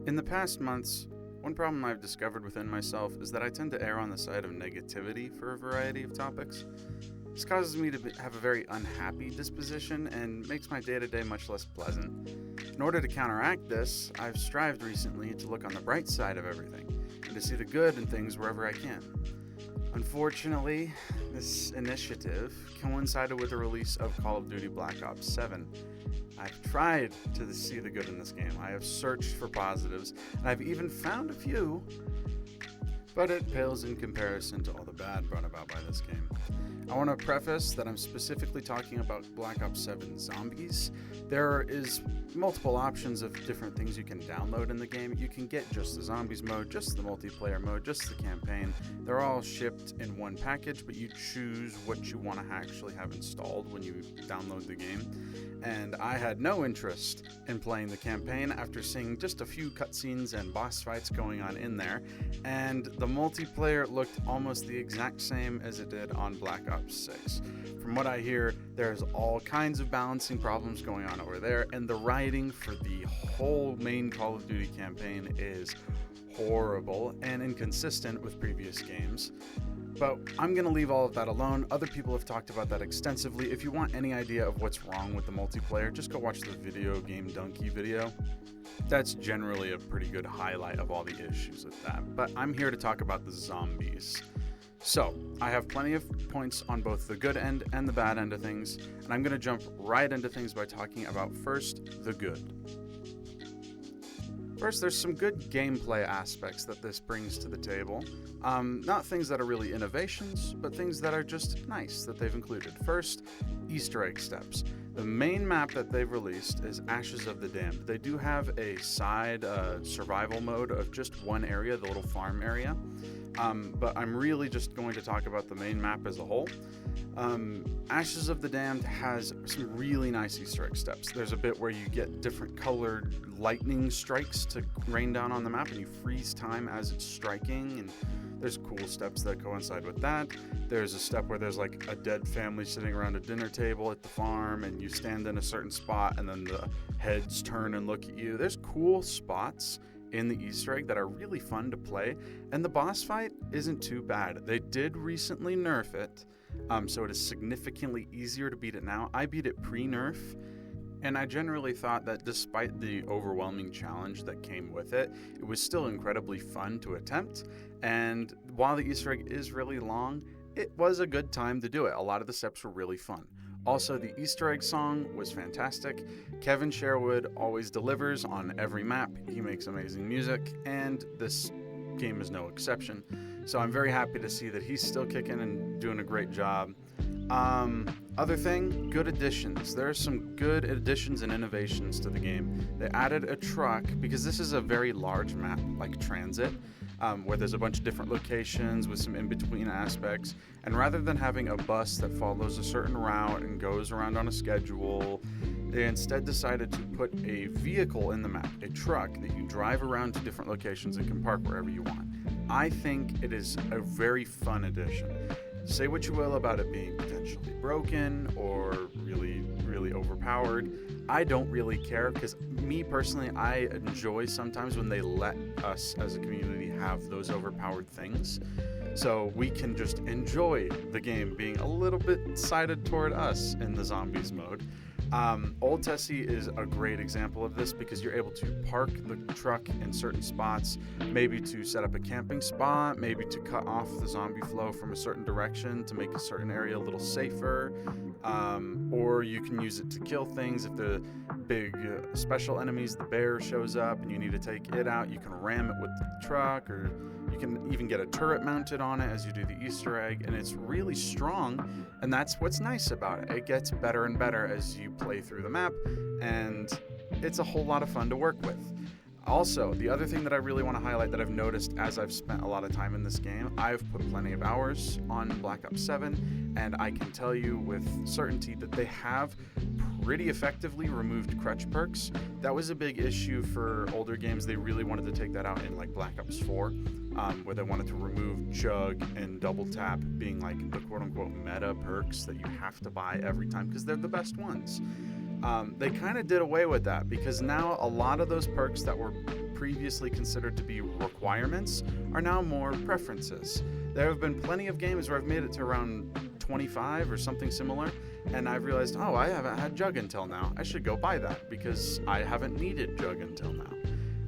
In the past months, one problem I've discovered within myself is that I tend to err on the side of negativity for a variety of topics. This causes me to have a very unhappy disposition and makes my day-to-day much less pleasant. In order to counteract this, I've strived recently to look on the bright side of everything and to see the good in things wherever I can. Unfortunately, this initiative coincided with the release of Call of Duty Black Ops 7. I've tried to see the good in this game. I have searched for positives, and I've even found a few, but it pales in comparison to all the bad brought about by this game. I want to preface that I'm specifically talking about Black Ops 7 Zombies. There is multiple options of different things you can download in the game. You can get just the Zombies mode, just the multiplayer mode, just the campaign. They're all shipped in one package, but you choose what you want to actually have installed when you download the game. And I had no interest in playing the campaign after seeing just a few cutscenes and boss fights going on in there, and the multiplayer looked almost the exact same as it did on Black Ops 6. From what I hear, there's all kinds of balancing problems going on over there, and the writing for the whole main Call of Duty campaign is horrible and inconsistent with previous games. But I'm going to leave all of that alone. Other people have talked about that extensively. If you want any idea of what's wrong with the multiplayer, just go watch the Video Game Donkey video. That's generally a pretty good highlight of all the issues with that. But I'm here to talk about the zombies. So, I have plenty of points on both the good end and the bad end of things, and I'm going to jump right into things by talking about first, the good. First, there's some good gameplay aspects that this brings to the table. Not things that are really innovations, but things that are just nice that they've included. First, Easter egg steps. The main map that they've released is Ashes of the Damned. They do have a side survival mode of just one area, the little farm area. But I'm really just going to talk about the main map as a whole. Ashes of the Damned has some really nice Easter egg steps. There's a bit where you get different colored lightning strikes to rain down on the map, and you freeze time as it's striking, and there's cool steps that coincide with that. There's a step where there's like a dead family sitting around a dinner table at the farm, and you stand in a certain spot, and then the heads turn and look at you. There's cool spots in the Easter egg that are really fun to play, and the boss fight isn't too bad. They did recently nerf it, so it is significantly easier to beat it now. I beat it pre-nerf, and I generally thought that despite the overwhelming challenge that came with it, it was still incredibly fun to attempt, and while the Easter egg is really long, it was a good time to do it. A lot of the steps were really fun. Also, the Easter egg song was fantastic. Kevin Sherwood always delivers on every map. He makes amazing music, and this game is no exception. So I'm very happy to see that he's still kicking and doing a great job. Other thing, good additions. There are some good additions and innovations to the game. They added a truck, because this is a very large map, like Transit, where there's a bunch of different locations with some in-between aspects. And rather than having a bus that follows a certain route and goes around on a schedule, they instead decided to put a vehicle in the map, a truck that you drive around to different locations and can park wherever you want. I think it is a very fun addition. Say what you will about it being potentially broken or really, really overpowered. I don't really care, because me personally, I enjoy sometimes when they let us as a community have those overpowered things, so we can just enjoy the game being a little bit sided toward us in the zombies mode. Old Tessie is a great example of this, because you're able to park the truck in certain spots, maybe to set up a camping spot, maybe to cut off the zombie flow from a certain direction to make a certain area a little safer, or you can use it to kill things. If the big special enemies, the bear, shows up and you need to take it out, you can ram it with the truck, or you can even get a turret mounted on it as you do the Easter egg, and it's really strong, and that's what's nice about it. It gets better and better as you play through the map, and it's a whole lot of fun to work with. Also, the other thing that I really want to highlight that I've noticed as I've spent a lot of time in this game, I've put plenty of hours on Black Ops 7, and I can tell you with certainty that they have pretty effectively removed crutch perks. That was a big issue for older games. They really wanted to take that out in like Black Ops 4, where they wanted to remove chug and double tap being like the quote-unquote meta perks that you have to buy every time because they're the best ones. They kind of did away with that because now a lot of those perks that were previously considered to be requirements are now more preferences. There have been plenty of games where I've made it to around 25 or something similar, and I've realized, oh, I haven't had Jug until now. I should go buy that because I haven't needed Jug until now.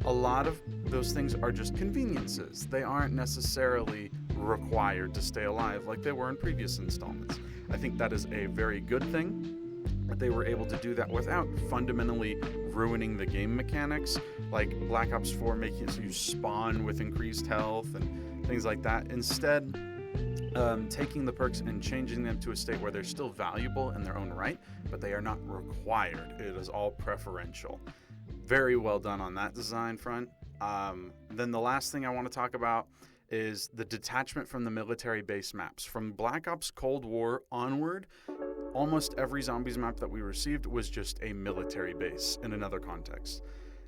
A lot of those things are just conveniences. They aren't necessarily required to stay alive like they were in previous installments. I think that is a very good thing, that they were able to do that without fundamentally ruining the game mechanics, like Black Ops 4 making it so you spawn with increased health and things like that. Instead, taking the perks and changing them to a state where they're still valuable in their own right, but they are not required. It is all preferential. Very well done on that design front. Then the last thing I want to talk about is the detachment from the military base maps. From Black Ops Cold War onward, almost every zombies map that we received was just a military base in another context.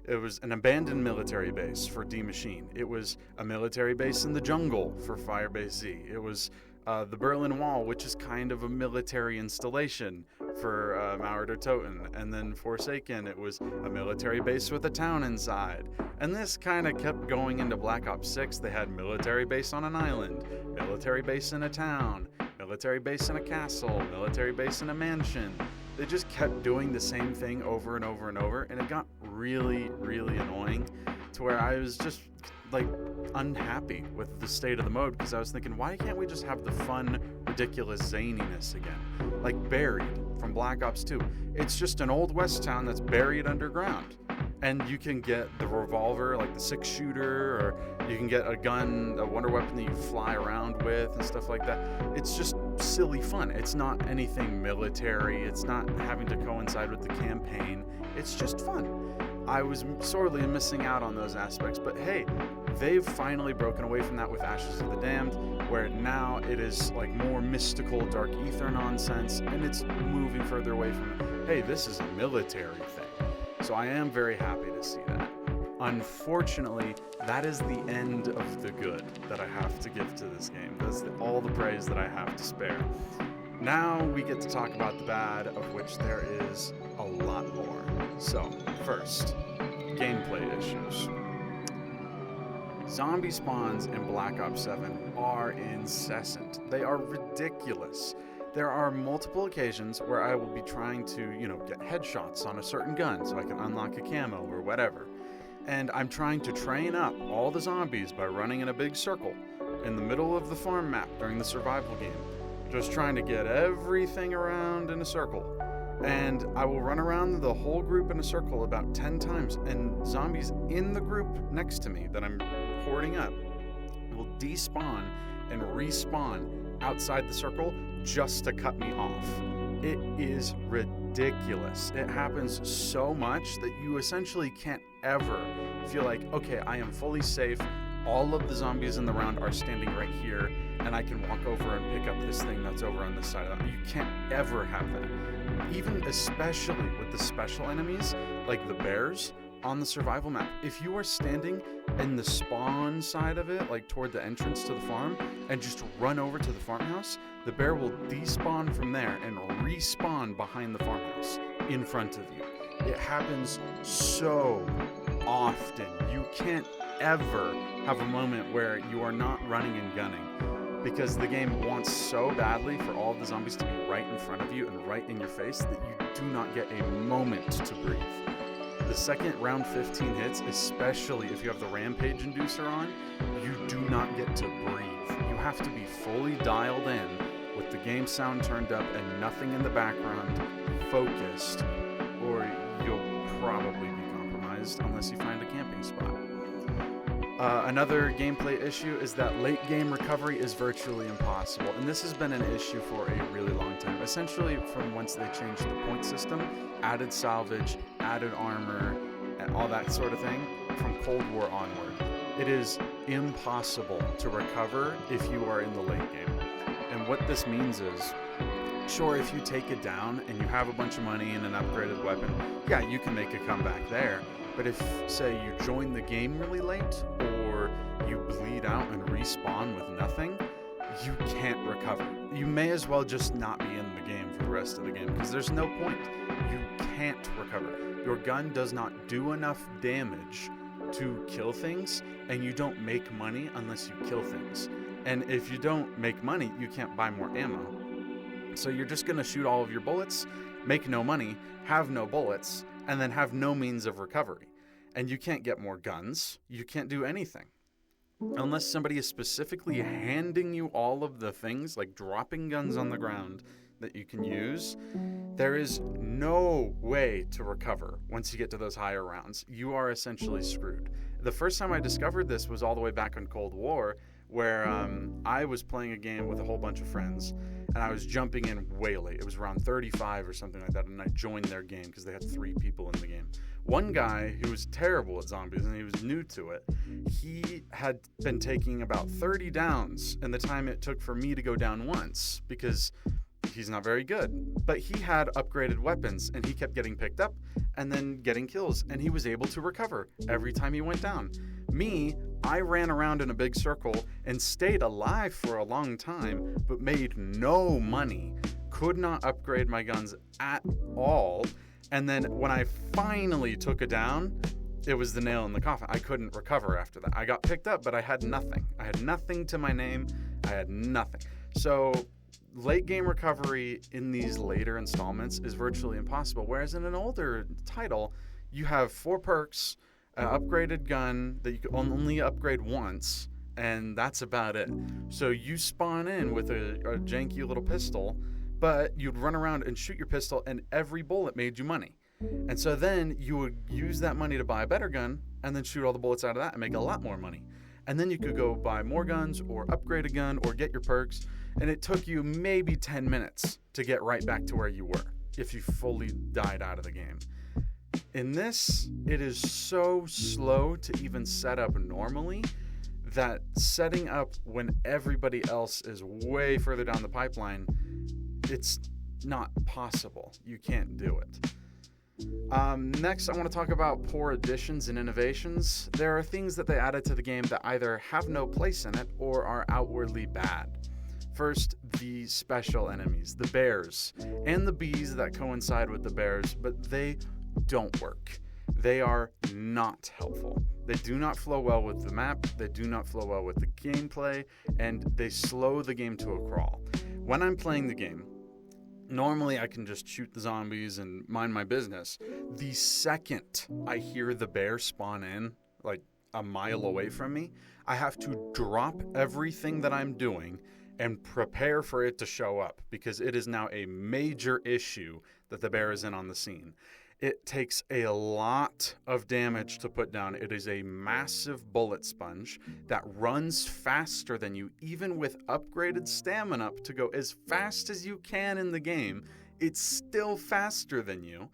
It was an abandoned military base for D Machine. It was a military base in the jungle for Firebase Z. It was the Berlin Wall, which is kind of a military installation for Mauer der Toten. And then Forsaken, it was a military base with a town inside. And this kind of kept going into Black Ops 6. They had military base on an island, military base in a town, military base in a castle, military base in a mansion. They just kept doing the same thing over and over and over, and it got really, really annoying to where I was just like unhappy with the state of the mode, because I was thinking, why can't we just have the fun, ridiculous zaniness again? Like Buried from Black Ops 2. It's just an old west town that's buried underground. And you can get the revolver, like the 6-shooter, or you can get a gun, a wonder weapon that you fly around with and stuff like that. It's just silly fun. It's not anything military. It's not having to coincide with the campaign. It's just fun. I was sorely missing out on those aspects, but hey, they've finally broken away from that with Ashes of the Damned, where now it is like more mystical, dark ether nonsense, and it's moving further away from, hey, this is a military thing. So I am very happy to see that. Unfortunately, that is the end of the good that I have to give to this game. That's all the praise that I have to spare. Now we get to talk about the bad, of which there is a lot more. So, first, gameplay issues. Zombie spawns in Black Ops 7 are incessant. They are ridiculous. There are multiple occasions where I will be trying to, get headshots on a certain gun so I can unlock a camo or whatever. And I'm trying to train up all the zombies by running in a big circle in the middle of the farm map during the survival game. Just trying to get everything around in a circle. And I will run around the whole group in a circle about 10 times, and zombies in the group next to me that I'm hoarding up will despawn and respawn outside the circle just to cut me off. It is ridiculous. It happens so much that you essentially can't ever feel like, okay, I am fully safe. All of the zombies in the round are standing right here, and I can walk over and pick up this thing that's over on this side of them. You can't ever have that. Even especially with the special enemies, like the bears on the survival map. If you are standing in the spawn side of it, like toward the entrance to the farm, and just run over to the farmhouse, the bear will despawn from there and respawn behind the farmhouse in front of you. It happens so often. You can't ever have a moment where you are not running and gunning, because the game wants so badly for all of the zombies to be right in front of you and right in your face that you do not get a moment to breathe. The second round 15 hits, especially if you have the rampage inducer on, you do not get to breathe. You have to be fully dialed in with the game sound turned up and nothing in the background, focused, or you'll probably be compromised unless you find a camping spot. Another gameplay issue is that late game recovery is virtually impossible, and this has been an issue for a really long time. Essentially, from once they changed the point system, added salvage, added armor, and all that sort of thing, from Cold War onward, it is impossible to recover if you are in the late game. And what this means is, sure, if you take it down and you have a bunch of money and an upgraded weapon, yeah, you can make a comeback there. But if, say, you join the game really late, or you bleed out and respawn with nothing, you can't recover. You may as well just not be in the game for the rest of the game, because there's no point. You can't recover. Your gun does not do enough damage to kill things, and you don't make money unless you kill things. And if you don't make money, you can't buy more ammo. So you're just going to shoot all of your bullets, make no money, have no bullets, and then have no means of recovery. And you can't get more guns. You can't do anything. Unless somebody is specifically handing you all of the things, like dropping guns on the ground that you can use, there is no way to recover once you get to those higher rounds. You are essentially screwed. The first time I discovered this was all the way back in Cold War, where I was playing a game with a whole bunch of friends, and I was jumping in way late. It was around 35 or something like that, and I joined their game because they had 3 people in the game. One guy who was terrible at zombies, and he was new to it, he had been taking about 30 downs in the time it took for me to go down once, because he's not very good. But he had upgraded weapons, and he kept getting picked up and then getting kills, and he was able to recover every time he went down. Me, I ran around in a big circle and stayed alive for a long time, but made no money, could not upgrade my guns at all. And then when I finally took it down, it was the nail in the coffin. I couldn't recover after that. I got picked up, but I had nothing. I had nothing to my name. I had nothing. So late game recovery in these later installments is virtually impossible. Whereas in an older title, you have 4 perks, an upgraded gun that you can only upgrade once, and that's about it. So you spawn in with a janky little pistol, but you'd run around and shoot your pistol, and every bullet made you money. And so then you would use that money to buy a better gun, and then shoot all the bullets out of that and make a lot more money. And then you could go buy more guns, or upgrade a gun, or get your perks, and it took you maybe 10 minutes to get right back to where you were, if you fully died out of the game. In this, it is so slow to even set up normally that setting up when everybody else is way further down the pipeline, it's not possible. You can't do it. Next, I want to talk about poor additions and innovations. There are things that they added to the game that either have no place in it or are outwardly bad. First, the special enemies, the bears, and the bees that coincide with the bears, but they don't work. They are not helpful. They do not flow well with the map, they do not flow well with the gameplay, and they slow the game to a crawl. When I'm playing the game, normally I can just shoot the zombies and mind my business. The second I hear the bear spawn in, like a mile away from me, I have to drop everything that I'm doing and prepare for it to show up, because it is now a major issue that the bear is in on the scene. It takes a lot of damage to put down. It is a massive bullet sponge that runs faster than you, even with upgraded stamina to go as fast as you can in the game. It's still faster than you,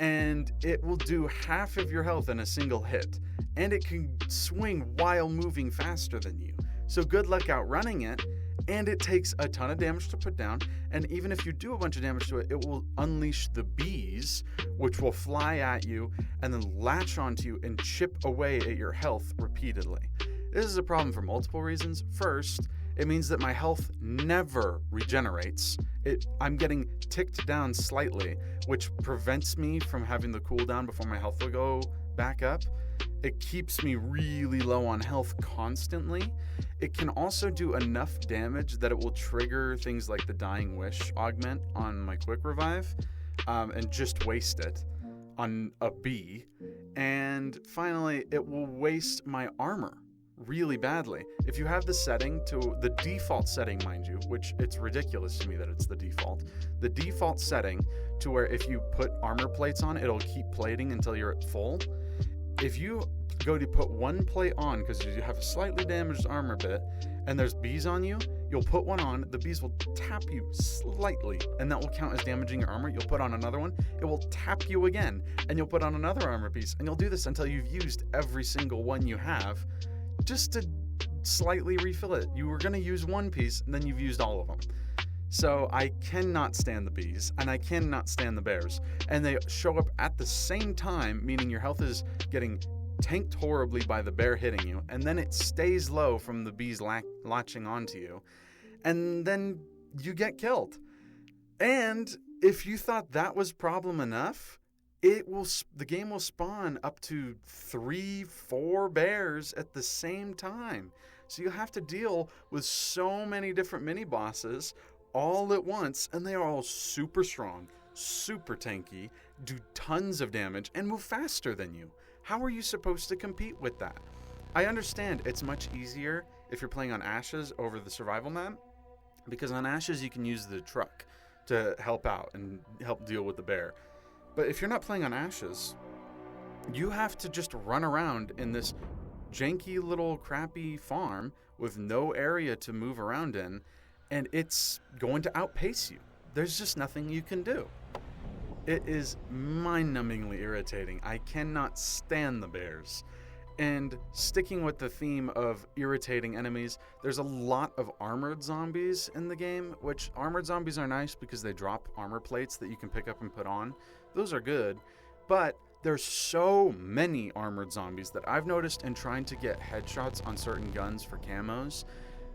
and it will do half of your health in a single hit, and it can swing while moving faster than you. So good luck outrunning it. And it takes a ton of damage to put down, and even if you do a bunch of damage to it, it will unleash the bees, which will fly at you and then latch onto you and chip away at your health repeatedly. This is a problem for multiple reasons. First, it means that my health never regenerates. I'm getting ticked down slightly, which prevents me from having the cooldown before my health will go back up. It keeps me really low on health constantly. It can also do enough damage that it will trigger things like the Dying Wish augment on my quick revive, and just waste it on a bee. And finally, it will waste my armor really badly. If you have the setting to the default setting, mind you, which it's ridiculous to me that it's the default setting to where if you put armor plates on, it'll keep plating until you're at full. If you go to put one plate on because you have a slightly damaged armor bit and there's bees on you, you'll put one on, the bees will tap you slightly, and that will count as damaging your armor. You'll put on another one, it will tap you again, and you'll put on another armor piece, and you'll do this until you've used every single one you have, just to slightly refill it. You were going to use one piece, and then you've used all of them. So I cannot stand the bees, and I cannot stand the bears. And they show up at the same time, meaning your health is getting tanked horribly by the bear hitting you, and then it stays low from the bees latching onto you. and then you get killed. And if you thought that was problem enough, the game will spawn up to 3-4 bears at the same time. So you'll have to deal with so many different mini bosses all at once, and they are all super strong, super tanky, do tons of damage, and move faster than you. How are you supposed to compete with that? I understand it's much easier if you're playing on Ashes over the survival map, because on Ashes you can use the truck to help out and help deal with the bear. But if you're not playing on Ashes, you have to just run around in this janky little crappy farm with no area to move around in, and it's going to outpace you. There's just nothing you can do. It is mind-numbingly irritating. I cannot stand the bears. And sticking with the theme of irritating enemies, there's a lot of armored zombies in the game, which armored zombies are nice because they drop armor plates that you can pick up and put on. Those are good, but there's so many armored zombies that I've noticed in trying to get headshots on certain guns for camos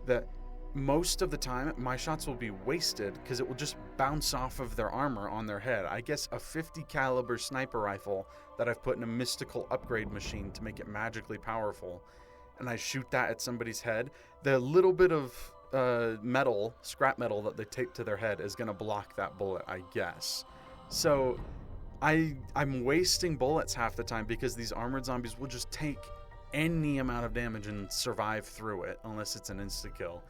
that most of the time my shots will be wasted because it will just bounce off of their armor on their head. I guess a 50 caliber sniper rifle that I've put in a mystical upgrade machine to make it magically powerful, and I shoot that at somebody's head, the little bit of metal, scrap metal that they tape to their head is going to block that bullet, I guess. So I'm wasting bullets half the time because these armored zombies will just take any amount of damage and survive through it unless it's an insta-kill.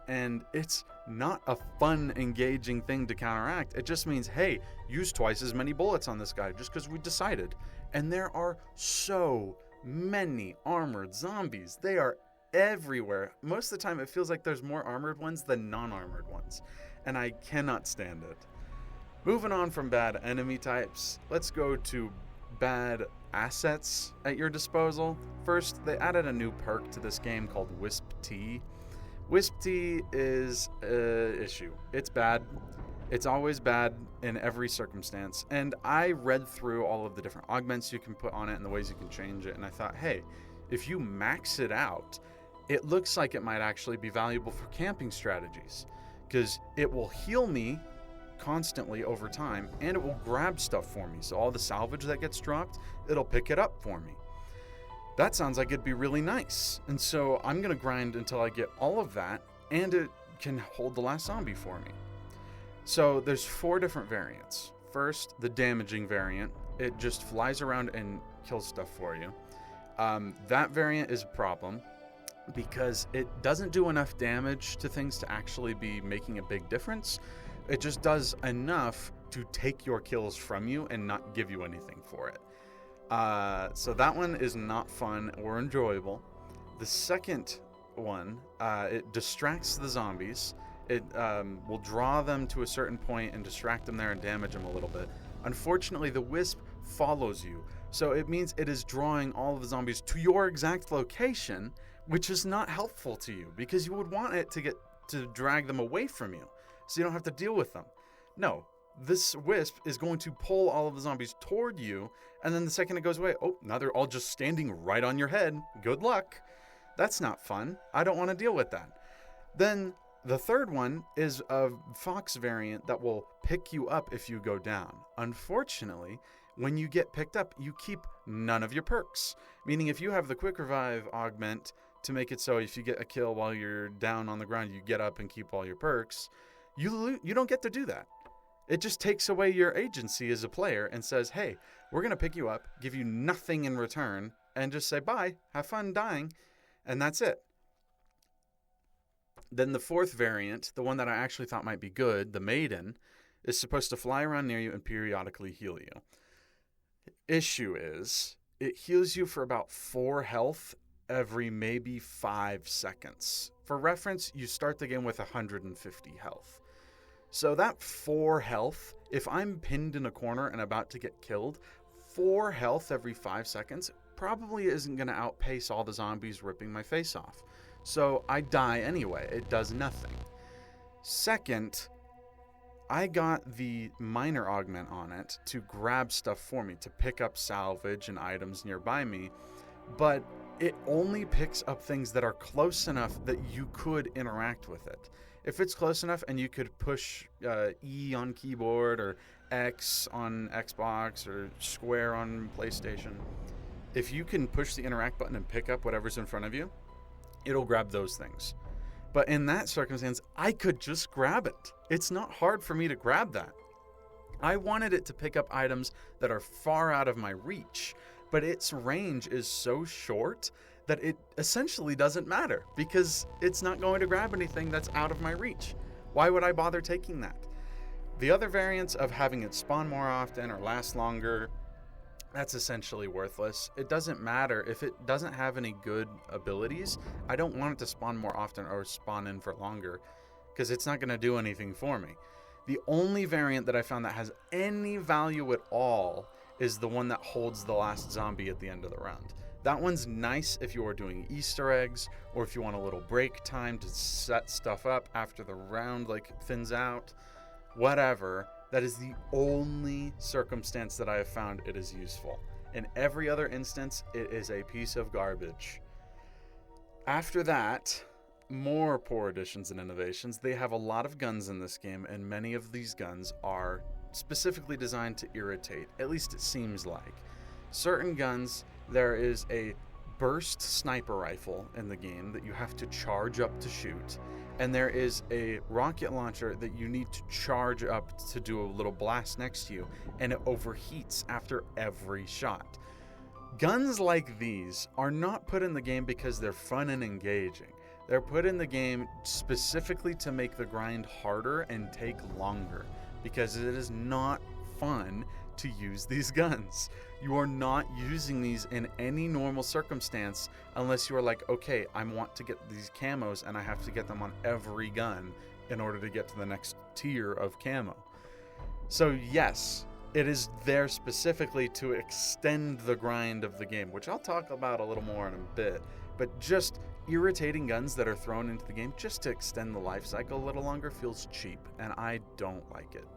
And it's not a fun, engaging thing to counteract. It just means, hey, use twice as many bullets on this guy just because we decided. And there are so many armored zombies. They are everywhere. Most of the time, it feels like there's more armored ones than non-armored ones. And I cannot stand it. Moving on from bad enemy types, let's go to bad assets at your disposal. First, they added a new perk to this game called Wisp Tea. Wisp Tea is an issue. It's bad. It's always bad in every circumstance. And I read through all of the different augments you can put on it and the ways you can change it. And I thought, hey, if you max it out, it looks like it might actually be valuable for camping strategies. Because it will heal me constantly over time, and it will grab stuff for me. So all the salvage that gets dropped, it'll pick it up for me. That sounds like it'd be really nice. And so I'm going to grind until I get all of that, and it can hold the last zombie for me. So there's 4 different variants. First, the damaging variant. It just flies around and kills stuff for you. That variant is a problem because it doesn't do enough damage to things to actually be making a big difference. It just does enough to take your kills from you and not give you anything for it. So that one is not fun or enjoyable. The second one, it distracts the zombies. It will draw them to a certain point and distract them there and damage them a little bit. Unfortunately, the wisp follows you. So it means it is drawing all of the zombies to your exact location, which is not helpful to you because you would want it to drag them away from you so you don't have to deal with them. No, this wisp is going to pull all of the zombies toward you, and then the second it goes away, oh, now they're all just standing right on your head. Good luck. That's not fun. I don't want to deal with that. Then the third one is a fox variant that will pick you up if you go down. Unfortunately, when you get picked up, you keep none of your perks. Meaning if you have the quick revive augment to make it so if you get a kill while you're down on the ground, you get up and keep all your perks, you don't get to do that. It just takes away your agency as a player and says, hey, we're going to pick you up, give you nothing in return, and just say bye, have fun dying, and that's it. Then the fourth variant, the one that I actually thought might be good, the Maiden, is supposed to fly around near you and periodically heal you. Issue is, it heals you for about 4 health every maybe 5 seconds. For reference, you start the game with 150 health. So that 4 health, if I'm pinned in a corner and about to get killed, 4 health every 5 seconds probably isn't going to outpace all the zombies ripping my face off. So I die anyway. It does nothing. Second, I got the minor augment on it to grab stuff for me, to pick up salvage and items nearby me, but it only picks up things that are close enough that you could interact with it. If it's close enough and you could push E on keyboard or X on Xbox or square on PlayStation, if you can push the interact button and pick up whatever's in front of you, it'll grab those things. But in that circumstance, I could just grab it. It's not hard for me to grab that. I wanted it to pick up items that are far out of my reach, but its range is so short that it essentially doesn't matter because it's not going to grab anything that's out of my reach. Why would I bother taking that? The other variants of having it spawn more often or last longer, that's essentially worthless. It doesn't matter if it doesn't have any good abilities. I don't want it to spawn more often or spawn in for longer because it's not going to do anything for me. The only variant that I found that has any value at all is the one that holds the last zombie at the end of the round. That one's nice if you are doing Easter eggs or if you want a little break time to set stuff up after the round thins out. Whatever. That is the only circumstance that I have found it is useful. In every other instance, it is a piece of garbage. After that, more poor additions and innovations. They have a lot of guns in this game, and many of these guns are specifically designed to irritate. At least it seems like. Certain guns, there is a burst sniper rifle in the game that you have to charge up to shoot. And there is a rocket launcher that you need to charge up to do a little blast next to you, and it overheats after every shot. Guns like these are not put in the game because they're fun and engaging. They're put in the game specifically to make the grind harder and take longer, because it is not fun to use these guns. You are not using these in any normal circumstance unless you are like, okay, I want to get these camos and I have to get them on every gun in order to get to the next tier of camo. So yes, it is there specifically to extend the grind of the game, which I'll talk about a little more in a bit, but just irritating guns that are thrown into the game just to extend the life cycle a little longer feels cheap, and I don't like it.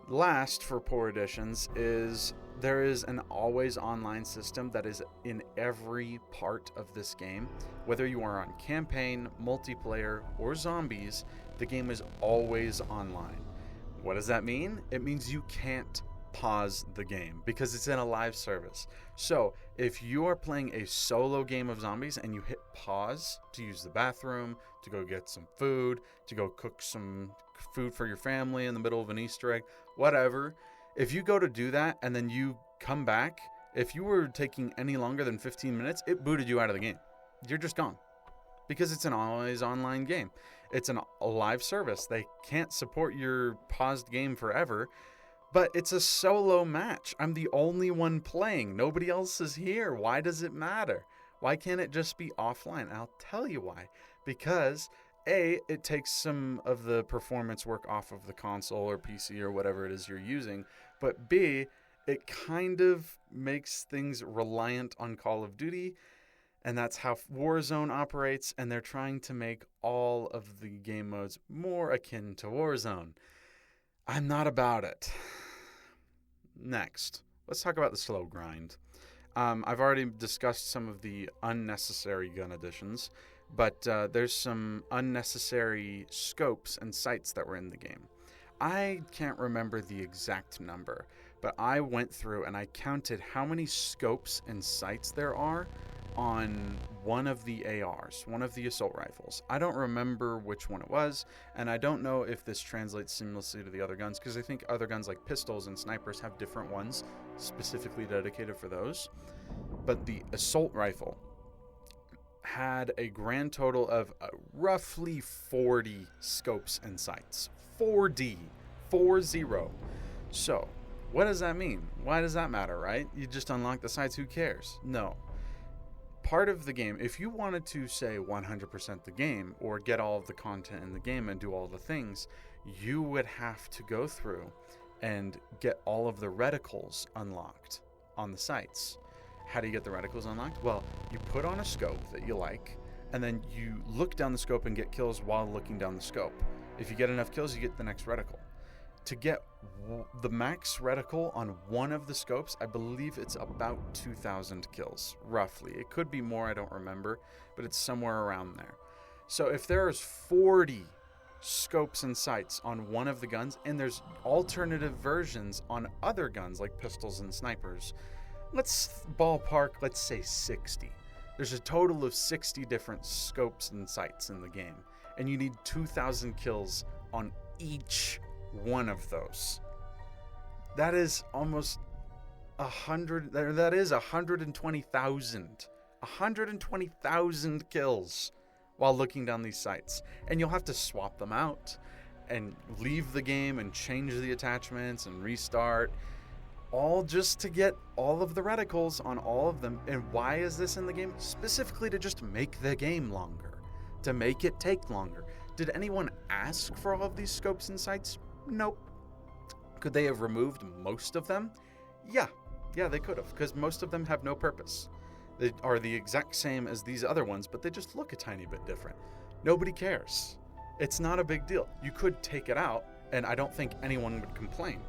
Last for poor additions is there is an always online system that is in every part of this game. Whether you are on campaign, multiplayer, or zombies, the game is always online. What does that mean? It means you can't pause the game because it's in a live service. So if you are playing a solo game of zombies and you hit pause to use the bathroom, to go get some food, to go cook some food for your family in the middle of an Easter egg, whatever, if you go to do that and then you come back, if you were taking any longer than 15 minutes, it booted you out of the game. You're just gone because it's an always online game. It's a live service. They can't support your paused game forever, but it's a solo match. I'm the only one playing. Nobody else is here. Why does it matter? Why can't it just be offline? I'll tell you why. Because A, it takes some of the performance work off of the console or PC or whatever it is you're using, but B, it kind of makes things reliant on Call of Duty, and that's how Warzone operates, and they're trying to make all of the game modes more akin to Warzone. I'm not about it. Next, let's talk about the slow grind. I've already discussed some of the unnecessary gun additions, but there's some unnecessary scopes and sights that were in the game. I can't remember the exact number, but I went through and I counted how many scopes and sights there are on one of the ARs, one of the assault rifles. I don't remember which one it was, and I don't know if this translates seamlessly to the other guns, because I think other guns like pistols and snipers have different ones specifically dedicated for those. But the assault rifle had a grand total of roughly 40 scopes and sights. 4D. 40. So, what does that mean? Why does that matter, right? You just unlock the sights, who cares? No. Part of the game, if you wanted to say 100% the game or get all of the content in the game and do all the things, you would have to go through and get all of the reticles unlocked on the sights. How do you get the reticles unlocked? Well, you put on a scope that you like, and then you look down the scope and get kills while looking down the scope. If you get enough kills, you get the next reticle. to get the max reticle on one of the scopes, I believe it's about 2,000 kills, roughly. It could be more, I don't remember, but it's somewhere around there. So if there's 40 scopes and sights on one of the guns, and there's alternative versions on other guns like pistols and snipers, let's say 60. There's a total of 60 different scopes and sights in the game, and you need 2,000 kills on each one of those. That is almost 100. That is 120,000. 120,000 kills while looking down these sights. And you'll have to swap them out and leave the game and change the attachments and restart, all just to get all of the reticles on all of them. And why is this in the game? Specifically to just make the game longer, to make it take longer. Did anyone ask for all of these scopes and sights? Nope. Could they have removed most of them? Yeah, they could have, because most of them have no purpose. They are the exact same as these other ones, but they just look a tiny bit different. Nobody cares. It's not a big deal. You could take it out, and I don't think anyone would complain.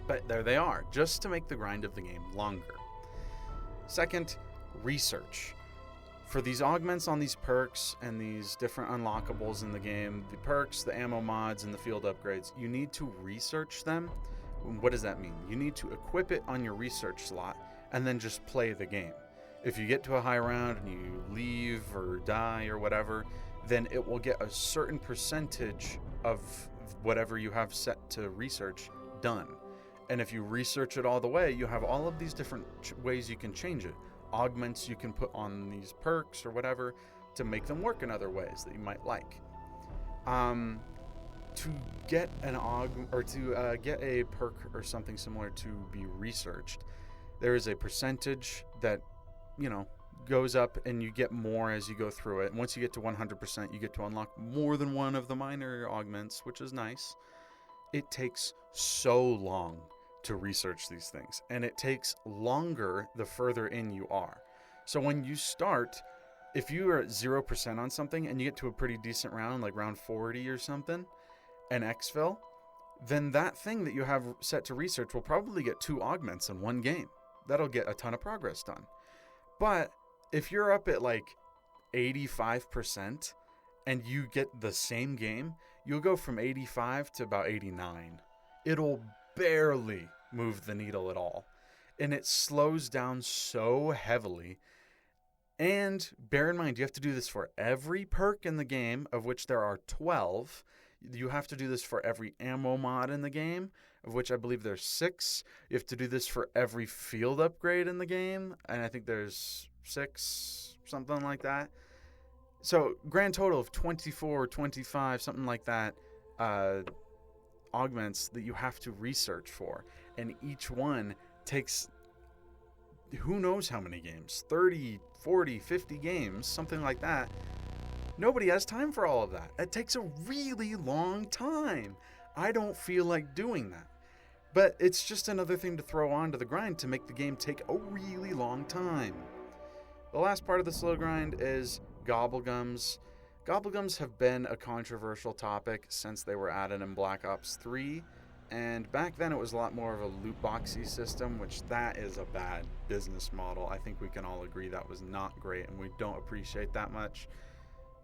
But there they are, just to make the grind of the game longer. Second, research. For these augments on these perks and these different unlockables in the game, the perks, the ammo mods, and the field upgrades, you need to research them. What does that mean? You need to equip it on your research slot and then just play the game. If you get to a high round and you leave or die or whatever, then it will get a certain percentage of whatever you have set to research done. And if you research it all the way, you have all of these different ways you can change it. Augments you can put on these perks or whatever to make them work in other ways that you might like. To get an get a perk or something similar to be researched, there is a percentage that, goes up, and you get more as you go through it. And once you get to 100%, you get to unlock more than one of the minor augments, which is nice. It takes so long to research these things, and it takes longer the further in you are. So when you start, if you are at 0% on something and you get to a pretty decent round, like round 40 or something, an exfil, then that thing that you have set to research will probably get 2 augments in one game. That'll get a ton of progress done. But if you're up at like 85% and you get the same game, you'll go from 85 to about 89. It'll barely move the needle at all. And it slows down so heavily. And bear in mind, you have to do this for every perk in the game, of which there are 12. You have to do this for every ammo mod in the game, of which I believe there's 6. You have to do this for every field upgrade in the game, and I think there's 6, something like that. So grand total of 24, 25, something like that, augments that you have to research for. And each one takes who knows how many games, 30, 40, 50 games, something like that. Nobody has time for all of that. It takes a really long time. I don't feel like doing that. But it's just another thing to throw onto the grind to make the game take a really long time. The last part of the slow grind is gobblegums. Gobblegums have been a controversial topic since they were added in Black Ops 3. And back then it was a lot more of a loot boxy system, which that is a bad business model. I think we can all agree that was not great, and we don't appreciate that much.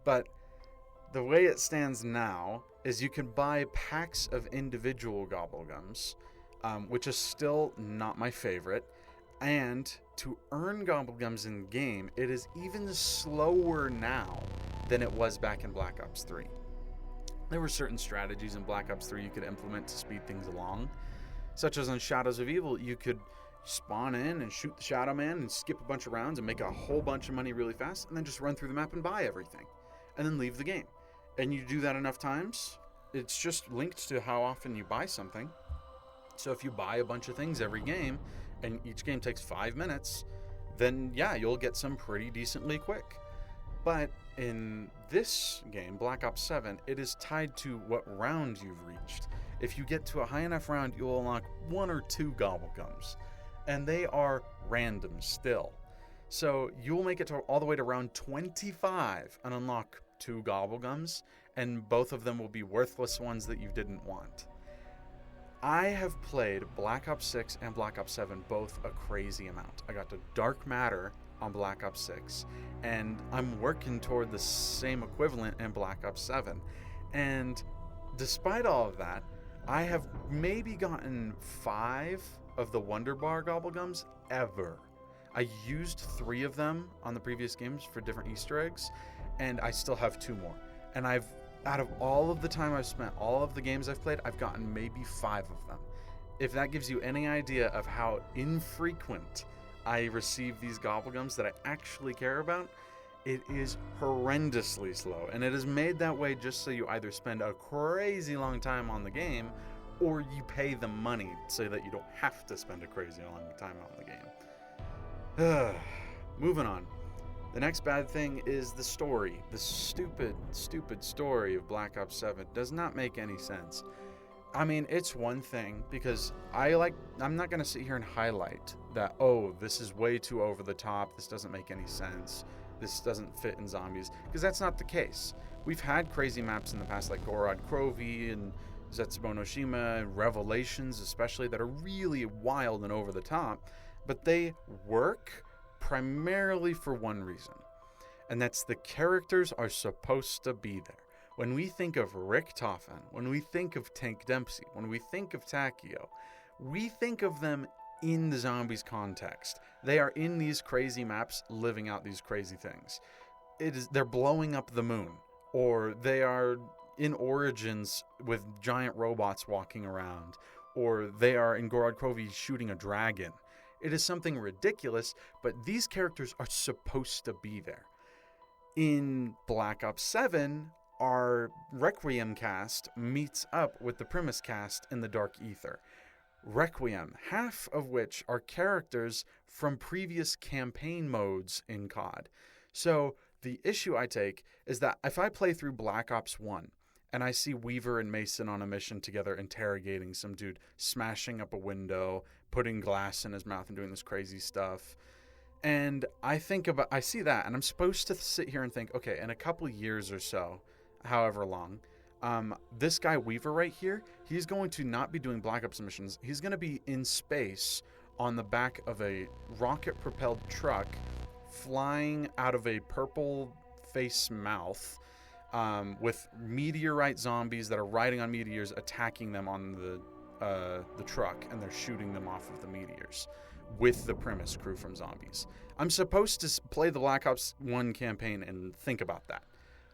But the way it stands now is you can buy packs of individual gobblegums, which is still not my favorite. And to earn gobblegums in game, it is even slower now than it was back in Black Ops 3. There were certain strategies in Black Ops 3 you could implement to speed things along, such as on Shadows of Evil. You could spawn in and shoot the Shadow Man and skip a bunch of rounds and make a whole bunch of money really fast, and then just run through the map and buy everything, and then leave the game. And you do that enough times, it's just linked to how often you buy something. So if you buy a bunch of things every game, and each game takes 5 minutes, then yeah, you'll get some pretty decently quick. But in this game, Black Ops 7, it is tied to what round you've reached. If you get to a high enough round, you'll unlock 1 or 2 gobblegums, and they are random still. So you'll make it all the way to round 25 and unlock 2 gobblegums, and both of them will be worthless ones that you didn't want. I have played Black Ops 6 and Black Ops 7 both a crazy amount. I got to Dark Matter on Black Ops 6, and I'm working toward the same equivalent in Black Ops 7. And despite all of that, I have maybe gotten 5 of the Wonder Bar Gobblegums ever. I used 3 of them on the previous games for different Easter eggs, and I still have 2 more. And out of all of the time I've spent, all of the games I've played, I've gotten maybe 5 of them. If that gives you any idea of how infrequent I receive these Gobblegums that I actually care about, it is horrendously slow. And it is made that way just so you either spend a crazy long time on the game, or you pay the money so that you don't have to spend a crazy long time on the game. Moving on. The next bad thing is the story. The stupid story of Black Ops 7 does not make any sense. I mean, it's one thing because I'm not going to sit here and highlight that, oh, this is way too over the top, this doesn't make any sense, this doesn't fit in zombies, because that's not the case. We've had crazy maps in the past like Gorod Krovi and Zetsubo no Shima and Revelations especially that are really wild and over the top, but they work primarily for one reason, and that's the characters are supposed to be there. When we think of Richtofen, when we think of Tank Dempsey, when we think of Takio, we think of them in the zombies context. They are in these crazy maps living out these crazy things. They're blowing up the moon, or they are in Origins with giant robots walking around, or they are in Gorod Krovi shooting a dragon. It is something ridiculous, but these characters are supposed to be there. In Black Ops 7, our Requiem cast meets up with the Primus cast in the Dark Ether. Requiem, half of which are characters from previous campaign modes in COD. So the issue I take is that if I play through Black Ops 1 and I see Weaver and Mason on a mission together interrogating some dude, smashing up a window, putting glass in his mouth and doing this crazy stuff, and I see that, and I'm supposed to sit here and think, okay, in a couple years or so, however long, this guy Weaver right here, he's going to not be doing Black Ops missions. He's going to be in space on the back of a rocket-propelled truck flying out of a purple face mouth with meteorite zombies that are riding on meteors, attacking them on the truck, and they're shooting them off of the meteors with the Primus crew from Zombies. I'm supposed to play the Black Ops 1 campaign and think about that.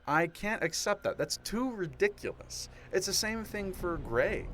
I can't accept that. That's too ridiculous. It's the same thing for Gray.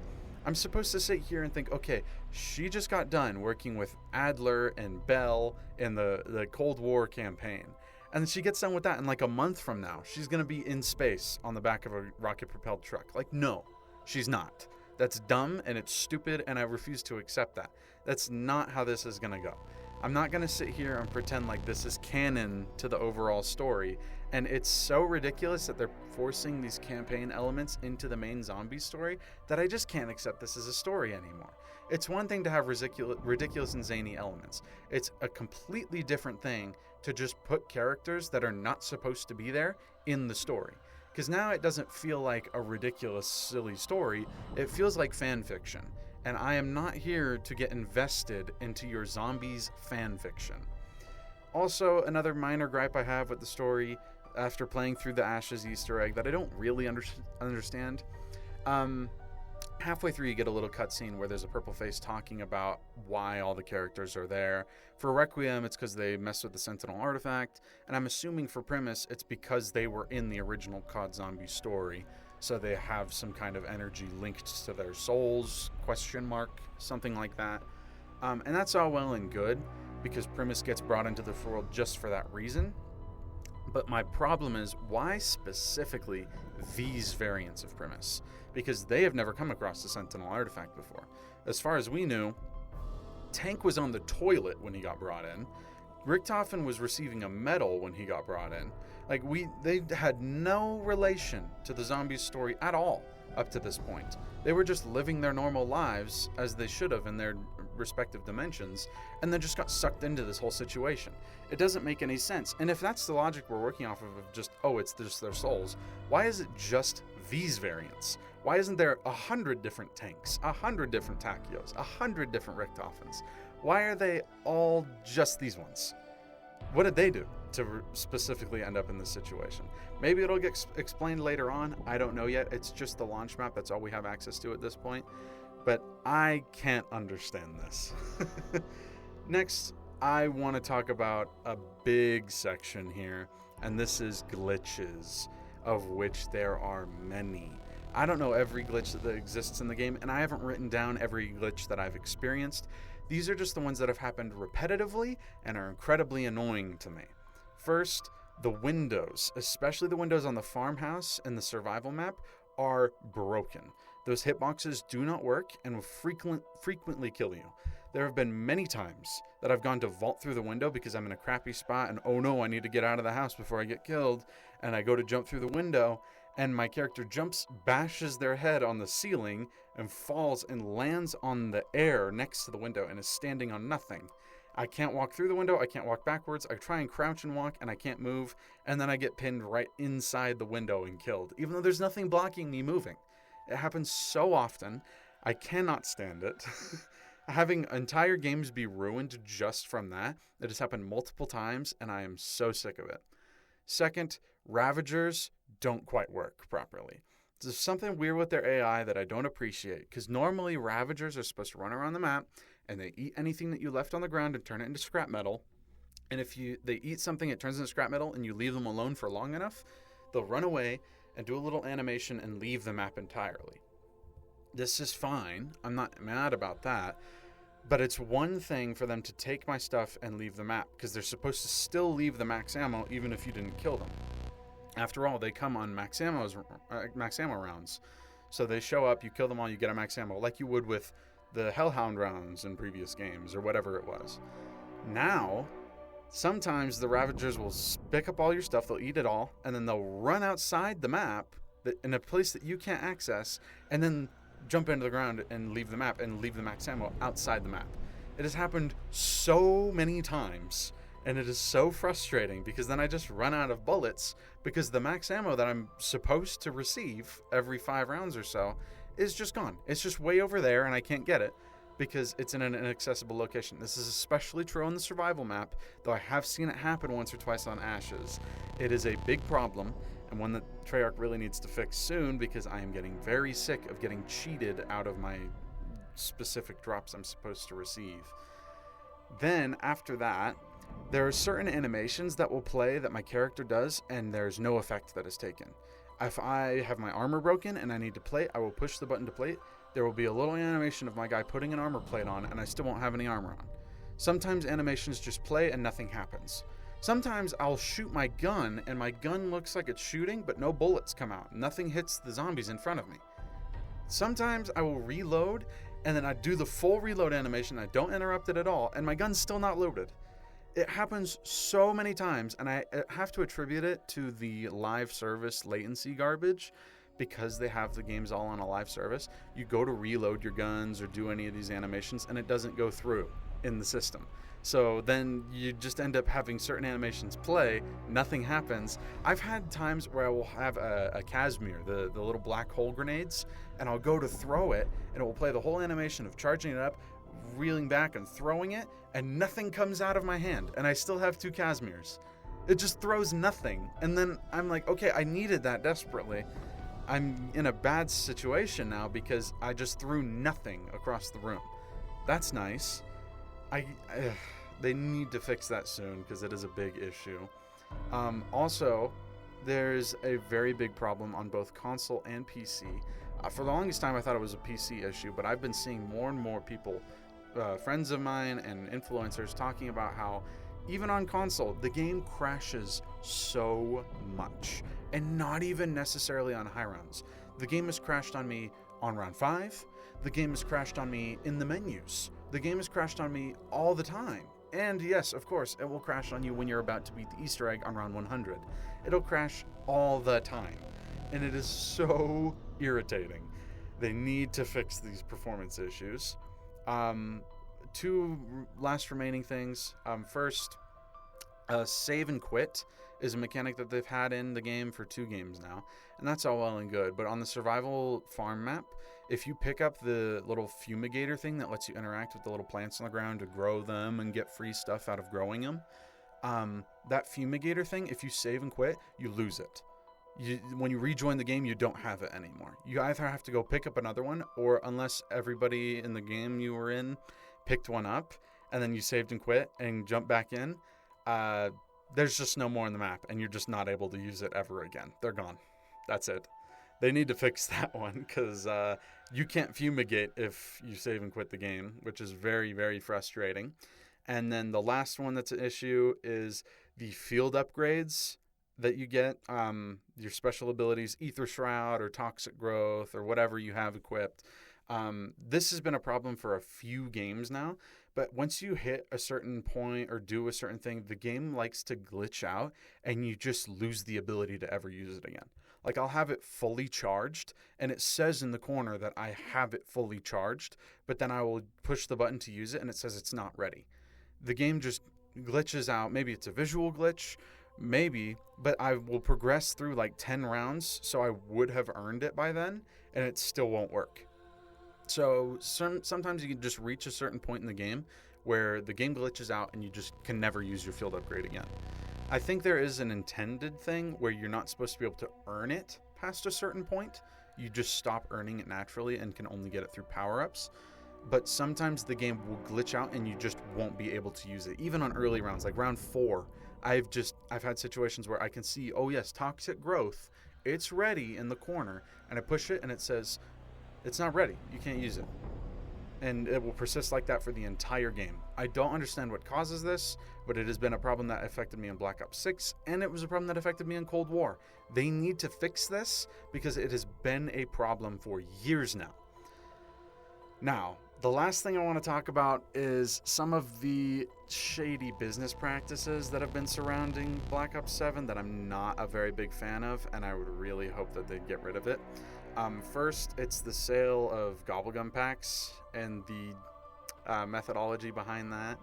I'm supposed to sit here and think, okay, she just got done working with Adler and Bell in the Cold War campaign. And then she gets done with that, and like a month from now, she's going to be in space on the back of a rocket-propelled truck. Like, no, she's not. That's dumb, and it's stupid, and I refuse to accept that. That's not how this is going to go. I'm not going to sit here and pretend like this is canon to the overall story. And it's so ridiculous that they're forcing these campaign elements into the main zombie story that I just can't accept this as a story anymore. It's one thing to have ridiculous and zany elements. It's a completely different thing to just put characters that are not supposed to be there in the story. Because now it doesn't feel like a ridiculous, silly story. It feels like fan fiction. And I am not here to get invested into your zombies fan fiction. Also, another minor gripe I have with the story after playing through the Ashes Easter egg that I don't really understand. Halfway through you get a little cutscene where there's a purple face talking about why all the characters are there. For Requiem, it's because they messed with the Sentinel artifact, and I'm assuming for Primus, it's because they were in the original COD Zombie story, so they have some kind of energy linked to their souls, ? Something like that. And that's all well and good, because Primus gets brought into the world just for that reason. But my problem is, why specifically these variants of Primus? Because they have never come across the Sentinel artifact before. As far as we knew, Tank was on the toilet when he got brought in. Richtofen was receiving a medal when he got brought in. They had no relation to the zombies story at all up to this point. They were just living their normal lives as they should have in their respective dimensions, and then just got sucked into this whole situation. It doesn't make any sense. And if that's the logic we're working off of just, oh, it's just their souls, why is it just these variants? Why isn't there 100 different tanks, 100 different Tachios, 100 different Richtoffens? Why are they all just these ones? What did they do to specifically end up in this situation? Maybe it'll get explained later on. I don't know yet. It's just the launch map. That's all we have access to at this point. But I can't understand this. Next, I want to talk about a big section here, and this is glitches, of which there are many. I don't know every glitch that exists in the game, and I haven't written down every glitch that I've experienced. These are just the ones that have happened repetitively and are incredibly annoying to me. First, the windows, especially the windows on the farmhouse and the survival map, are broken. Those hitboxes do not work and will frequently kill you. There have been many times that I've gone to vault through the window because I'm in a crappy spot and oh no, I need to get out of the house before I get killed, and I go to jump through the window and my character jumps, bashes their head on the ceiling and falls and lands on the air next to the window and is standing on nothing. I can't walk through the window, I can't walk backwards, I try and crouch and walk and I can't move, and then I get pinned right inside the window and killed, even though there's nothing blocking me moving. It happens so often, I cannot stand it. Having entire games be ruined just from that, it has happened multiple times and I am so sick of it. Second, Ravagers don't quite work properly. There's something weird with their AI that I don't appreciate, because normally Ravagers are supposed to run around the map and they eat anything that you left on the ground and turn it into scrap metal. And if they eat something, it turns into scrap metal, and you leave them alone for long enough, they'll run away and do a little animation and leave the map entirely. This is fine. I'm not mad about that. But it's one thing for them to take my stuff and leave the map, because they're supposed to still leave the max ammo even if you didn't kill them. After all, they come on max ammo rounds. So they show up, you kill them all, you get a max ammo, like you would with the Hellhound rounds in previous games or whatever it was. Now, sometimes the Ravagers will pick up all your stuff, they'll eat it all, and then they'll run outside the map in a place that you can't access, and then jump into the ground and leave the map and leave the max ammo outside the map. It has happened so many times, and it is so frustrating because then I just run out of bullets because the max ammo that I'm supposed to receive every 5 rounds or so is just gone. It's just way over there and I can't get it because it's in an inaccessible location. This is especially true on the survival map, though I have seen it happen once or twice on Ashes. It is a big problem, and one that Treyarch really needs to fix soon, because I am getting very sick of getting cheated out of my specific drops I'm supposed to receive. Then, after that, there are certain animations that will play that my character does, and there's no effect that is taken. If I have my armor broken and I need to plate, I will push the button to plate. There will be a little animation of my guy putting an armor plate on, and I still won't have any armor on. Sometimes animations just play and nothing happens. Sometimes I'll shoot my gun, and my gun looks like it's shooting, but no bullets come out. Nothing hits the zombies in front of me. Sometimes I will reload, and then I do the full reload animation. I don't interrupt it at all, and my gun's still not loaded. It happens so many times, and I have to attribute it to the live service latency garbage, because they have the games all on a live service. You go to reload your guns or do any of these animations, and it doesn't go through in the system. So then you just end up having certain animations play, nothing happens. I've had times where I will have a Casimir, the little black hole grenades, and I'll go to throw it, and it will play the whole animation of charging it up, reeling back and throwing it, and nothing comes out of my hand, and I still have 2 Casimirs. It just throws nothing, and then I'm like, okay, I needed that desperately. I'm in a bad situation now because I just threw nothing across the room. That's nice. They need to fix that soon because it is a big issue. Also, there's a very big problem on both console and PC. For the longest time, I thought it was a PC issue, but I've been seeing more and more people, friends of mine and influencers, talking about how even on console, the game crashes so much, and not even necessarily on high rounds. The game has crashed on me on round 5. The game has crashed on me in the menus. The game has crashed on me all the time. And yes, of course, it will crash on you when you're about to beat the Easter egg on round 100. It'll crash all the time. And it is so irritating. They need to fix these performance issues. 2 last remaining things. First, Save and quit is a mechanic that they've had in the game for 2 games now, and that's all well and good. But on the survival farm map, if you pick up the little fumigator thing that lets you interact with the little plants on the ground to grow them and get free stuff out of growing them, that fumigator thing, if you save and quit, you lose it. When you rejoin the game, you don't have it anymore. You either have to go pick up another one, or unless everybody in the game you were in picked one up, and then you saved and quit and jumped back in, there's just no more in the map, and you're just not able to use it ever again. They're gone. That's it. They need to fix that one, because you can't fumigate if you save and quit the game, which is very, very frustrating. And then the last one that's an issue is the field upgrades that you get, your special abilities, Ether Shroud or Toxic Growth or whatever you have equipped. This has been a problem for a few games now, but once you hit a certain point or do a certain thing, the game likes to glitch out and you just lose the ability to ever use it again. Like, I'll have it fully charged and it says in the corner that I have it fully charged, but then I will push the button to use it and it says it's not ready. The game just glitches out. Maybe it's a visual glitch, maybe, but I will progress through like 10 rounds, so I would have earned it by then, and it still won't work. So sometimes you can just reach a certain point in the game where the game glitches out and you just can never use your field upgrade again. I think there is an intended thing where you're not supposed to be able to earn it past a certain point. You just stop earning it naturally and can only get it through power-ups. But sometimes the game will glitch out and you just won't be able to use it. Even on early rounds, like round 4, I've had situations where I can see, oh yes, Toxic Growth, it's ready in the corner, and I push it and it says, it's not ready, you can't use it. And it will persist like that for the entire game. I don't understand what causes this, but it has been a problem that affected me in Black Ops 6, and it was a problem that affected me in Cold War. They need to fix this because it has been a problem for years now. Now, the last thing I want to talk about is some of the shady business practices that have been surrounding Black Ops 7 that I'm not a very big fan of, and I would really hope that they'd get rid of it. First, it's the sale of Gobblegum packs and the methodology behind that.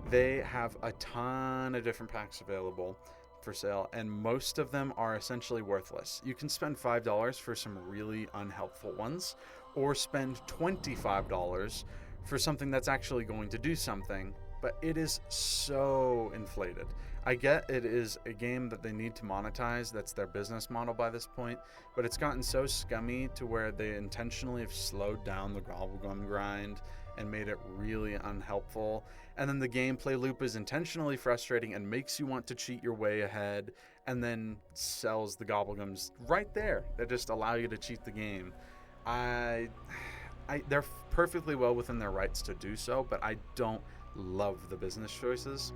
They have a ton of different packs available for sale, and most of them are essentially worthless. You can spend $5 for some really unhelpful ones, or spend $25 for something that's actually going to do something, but it is so inflated. I get it is a game that they need to monetize, that's their business model by this point, but it's gotten so scummy to where they intentionally have slowed down the Gobblegum grind and made it really unhelpful. And then the gameplay loop is intentionally frustrating and makes you want to cheat your way ahead, and then sells the Gobblegums right there that just allow you to cheat the game. They're perfectly well within their rights to do so, but I don't love the business choices.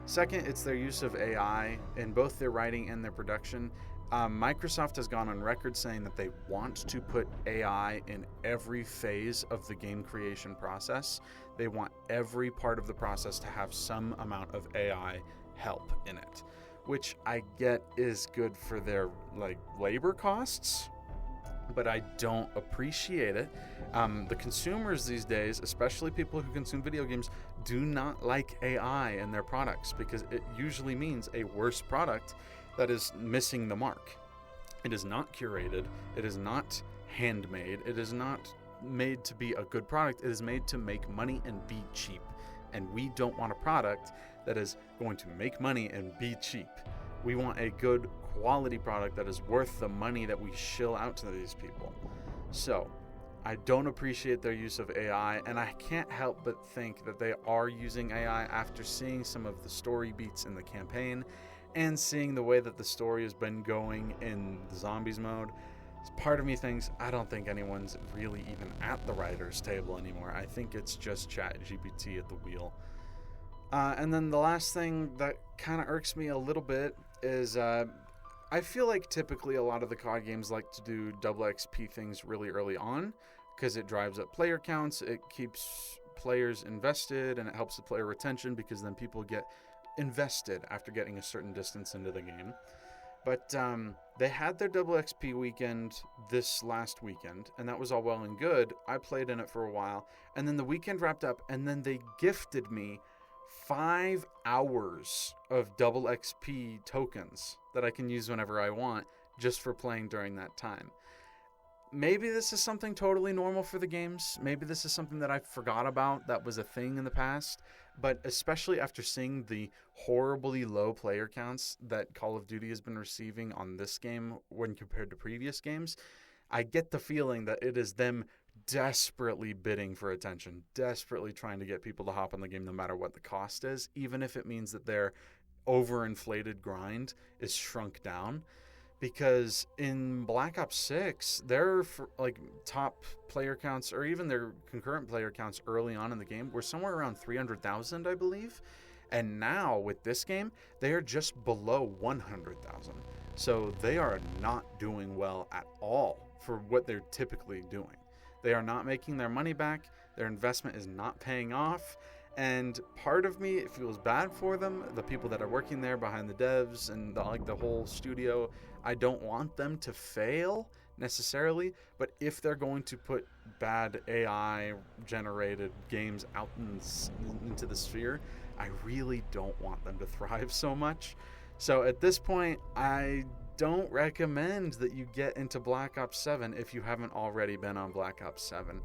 Second, it's their use of AI in both their writing and their production. Microsoft has gone on record saying that they want to put AI in every phase of the game creation process. They want every part of the process to have some amount of AI help in it, which I get is good for their labor costs, but I don't appreciate it. The consumers these days, especially people who consume video games, do not like AI in their products because it usually means a worse product that is missing the mark. It is not curated. It is not handmade. It is not made to be a good product. It is made to make money and be cheap. And we don't want a product that is going to make money and be cheap. We want a good quality product that is worth the money that we shill out to these people. So, I don't appreciate their use of AI, and I can't help but think that they are using AI after seeing some of the story beats in the campaign and seeing the way that the story has been going in the zombies mode. Part of me thinks I don't think anyone's really even at the writer's table anymore. I think it's just ChatGPT at the wheel. And then the last thing that kind of irks me a little bit is I feel like typically a lot of the COD games like to do double XP things really early on because it drives up player counts, it keeps players invested, and it helps the player retention because then people get invested after getting a certain distance into the game. But they had their double XP weekend this last weekend, and that was all well and good. I played in it for a while, and then the weekend wrapped up, and then they gifted me 5 hours of double XP tokens that I can use whenever I want just for playing during that time. Maybe this is something totally normal for the games. Maybe this is something that I forgot about that was a thing in the past. But especially after seeing the horribly low player counts that Call of Duty has been receiving on this game when compared to previous games, I get the feeling that it is them desperately bidding for attention, desperately trying to get people to hop on the game no matter what the cost is, even if it means that their overinflated grind is shrunk down. Because in Black Ops 6, their top player counts, or even their concurrent player counts early on in the game, were somewhere around 300,000, I believe. And now with this game, they are just below 100,000. So they are not doing well at all for what they're typically doing. They are not making their money back. Their investment is not paying off. And part of me, it feels bad for them, the people that are working there behind the devs and the whole studio. I don't want them to fail necessarily, but if they're going to put bad AI-generated games out into the sphere, I really don't want them to thrive so much. So at this point, I don't recommend that you get into Black Ops 7 if you haven't already been on Black Ops 7.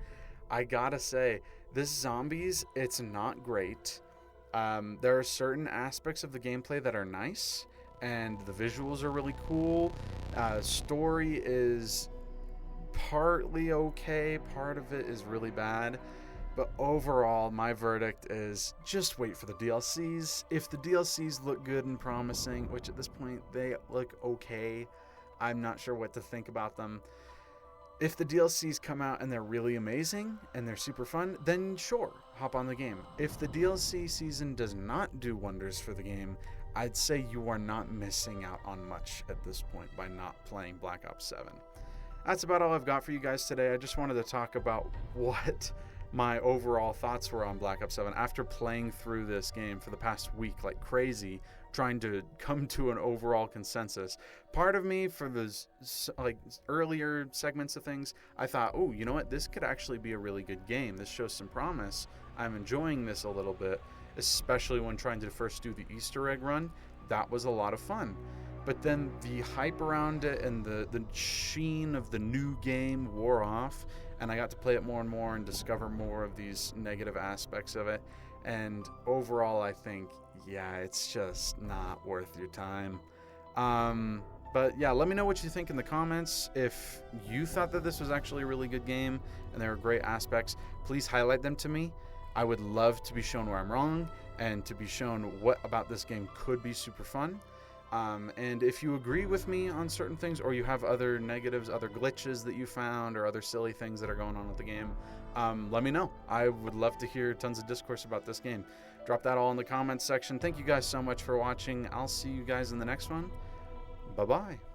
I gotta say, this zombies, it's not great. There are certain aspects of the gameplay that are nice, and the visuals are really cool. Story is partly okay, part of it is really bad. But overall, my verdict is just wait for the DLCs. If the DLCs look good and promising, which at this point they look okay, I'm not sure what to think about them. If the DLCs come out and they're really amazing and they're super fun, then sure, hop on the game. If the DLC season does not do wonders for the game, I'd say you are not missing out on much at this point by not playing Black Ops 7. That's about all I've got for you guys today. I just wanted to talk about what my overall thoughts were on Black Ops 7 after playing through this game for the past week like crazy, trying to come to an overall consensus. Part of me, for those earlier segments of things, I thought, oh, you know what, this could actually be a really good game. This shows some promise. I'm enjoying this a little bit, especially when trying to first do the Easter egg run. That was a lot of fun. But then the hype around it and the sheen of the new game wore off, and I got to play it more and more and discover more of these negative aspects of it. And overall, I think, yeah, it's just not worth your time. But yeah, let me know what you think in the comments. If you thought that this was actually a really good game and there were great aspects, please highlight them to me. I would love to be shown where I'm wrong and to be shown what about this game could be super fun. And if you agree with me on certain things, or you have other negatives, other glitches that you found, or other silly things that are going on with the game, let me know. I would love to hear tons of discourse about this game. Drop that all in the comments section. Thank you guys so much for watching. I'll see you guys in the next one. Bye-bye.